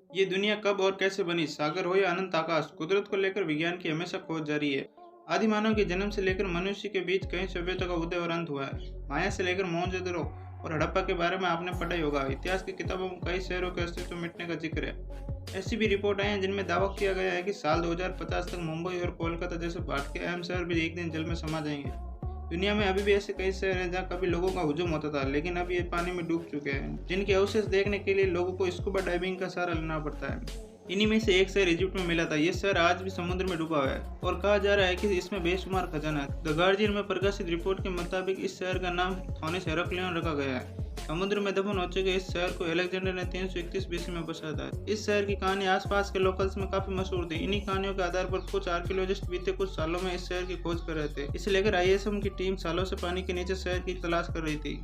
ये दुनिया कब और कैसे बनी, सागर हो या अनंत आकाश, कुदरत को लेकर विज्ञान की हमेशा खोज जारी है। आदि मानव के जन्म से लेकर मनुष्य के बीच कई सभ्यता का उदय और अंत हुआ है। माया से लेकर मोहनजोदड़ो और हड़प्पा के बारे में आपने पढ़ा ही होगा। इतिहास की किताबों में कई शहरों के अस्तित्व मिटने का जिक्र है। ऐसी भी रिपोर्ट आई है जिनमें दावा किया गया है कि साल 2050 तक मुंबई और कोलकाता जैसे भारत के अहम शहर भी एक दिन जल में समा जाएंगे। दुनिया में अभी भी ऐसे कई शहर हैं जहाँ कभी लोगों का हुजूम होता था, लेकिन अब ये पानी में डूब चुके हैं, जिनके अवशेष देखने के लिए लोगों को स्कूबा डाइविंग का सहारा लेना पड़ता है। इन्हीं में से एक शहर इजिप्ट में मिला था। ये शहर आज भी समुद्र में डूबा हुआ है और कहा जा रहा है कि इसमें बेशुमार खजाना है। द गार्जियन में प्रकाशित रिपोर्ट के मुताबिक इस शहर का नाम थोनिस हेराक्लियन रखा गया है। समुद्र में दफन हो चुके इस शहर को अलेक्जेंडर ने 331 बीसी में बसाया था। इस शहर की कहानी आसपास के लोकल्स में काफी मशहूर थी। इन्हीं कहानियों के आधार पर कुछ आर्कियोलॉजिस्ट बीते कुछ सालों में इस शहर की खोज कर रहे थे। इसे लेकर आईएसएम की टीम सालों से पानी के नीचे शहर की तलाश कर रही थी।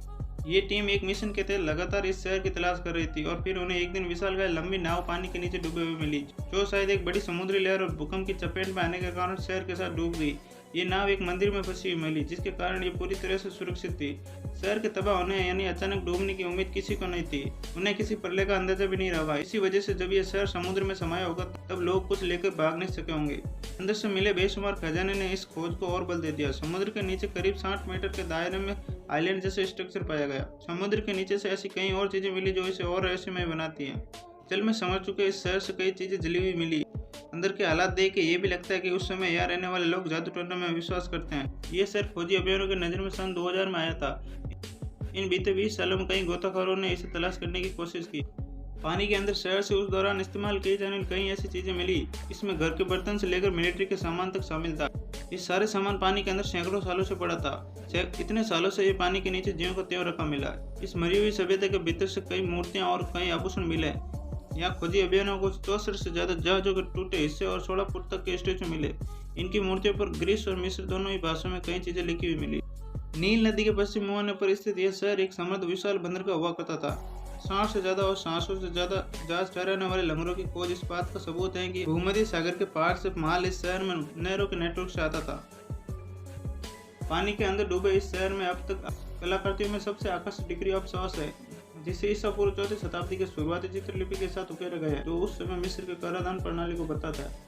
ये टीम एक मिशन के तहत लगातार इस शहर की तलाश कर रही थी और फिर उन्हें एक दिन विशालकाय लंबी नाव पानी के नीचे डूबे हुए मिली, जो शायद एक बड़ी समुद्री लहर और भूकंप की चपेट में आने के कारण शहर के साथ डूब गई। ये नाव एक मंदिर में फंसी हुई मिली, जिसके कारण ये पूरी तरह से सुरक्षित थी। शहर के तबाह होने यानी अचानक डूबने की उम्मीद किसी को नहीं थी। उन्हें किसी प्रलय का अंदाजा भी नहीं रहा। इसी वजह से जब यह शहर समुद्र में समाया होगा तब लोग कुछ लेकर भाग नहीं सके होंगे। अंदर से मिले बेशुमार खजाने ने इस खोज को और बल दे दिया। समुद्र के नीचे करीब 60 मीटर के दायरे में आइलैंड जैसे स्ट्रक्चर पाया गया। समुद्र के नीचे से ऐसी कई और चीजें मिली जो इसे और रहस्यमय बनाती हैं। जल में समझ चुके इस शहर से कई चीजें जली हुई मिली। अंदर के हालात देख के ये भी लगता है कि उस समय यहाँ रहने वाले लोग जादू टोना में विश्वास करते हैं। ये शहर खोजी अभियानों की नजर में सन 2000 में आया था। इन बीते 20 सालों में कई गोताखोरों ने इसे तलाश करने की कोशिश की। पानी के अंदर शहर से उस दौरान इस्तेमाल की जाने वाली कई ऐसी चीजें मिली। इसमें घर के बर्तन से लेकर मिलिट्री के सामान तक शामिल था। ये सारे सामान पानी के अंदर सैकड़ों सालों से पड़ा था। इतने सालों से ये पानी के नीचे ज्यों का त्यों रखा मिला। इस मरी हुई सभ्यता के भीतर से कई मूर्तियां और कई आभूषण मिले। यहाँ खोजी अभियानों को 64 से ज्यादा जहाजों के टूटे हिस्से और 16 फुट तक के स्टेचू मिले। इनकी मूर्तियों पर ग्रीस और मिस्र दोनों ही भाषाओं में कई चीजें लिखी हुई मिली। नील नदी के पश्चिम मुहाने पर स्थित यह शहर एक समृद्ध विशाल बंदर का हुआ करता था। 60 से ज्यादा और 700 से ज्यादा जहाज ठहराने वाले लंगरों की खोज इस बात का सबूत है कि भूमध्य सागर के पहाड़ से माल इस शहर में नहरों के नेटवर्क से आता था। पानी के अंदर डूबे इस शहर में अब तक कलाकृतियों में सबसे आकर्षक डिग्री ऑफ सॉस है, जिसे ईसा पूर्व 4वीं शताब्दी के शुरुआती चित्रलिपि के साथ उकेरा गया है, जो उस समय मिस्र के कराधान प्रणाली को बताता है।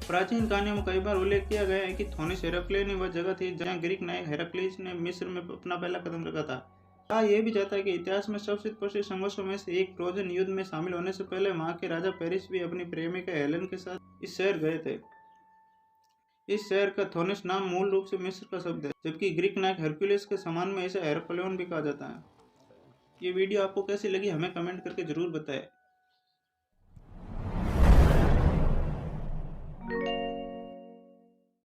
प्राचीन कहानियों में कई बार उल्लेख किया गया है कि थोनिस हेराक्लियन वह जगह थी जहां ग्रीक नायक हेराक्लियस ने मिस्र में अपना पहला कदम रखा था। कहा यह भी जाता है कि इतिहास में सबसे प्रसिद्ध संघर्षों में से एक ट्रोजन युद्ध में शामिल होने से पहले वहां के राजा पेरिस भी अपनी प्रेमिका हेलेन के साथ इस शहर गए थे। इस शहर का थोनिस नाम मूल रूप से मिस्र का शब्द है, जबकि ग्रीक नायक हरक्यूलिस के समान में इसे हेराक्लियन भी कहा जाता है। ये वीडियो आपको कैसी लगी हमें कमेंट करके जरूर बताएं।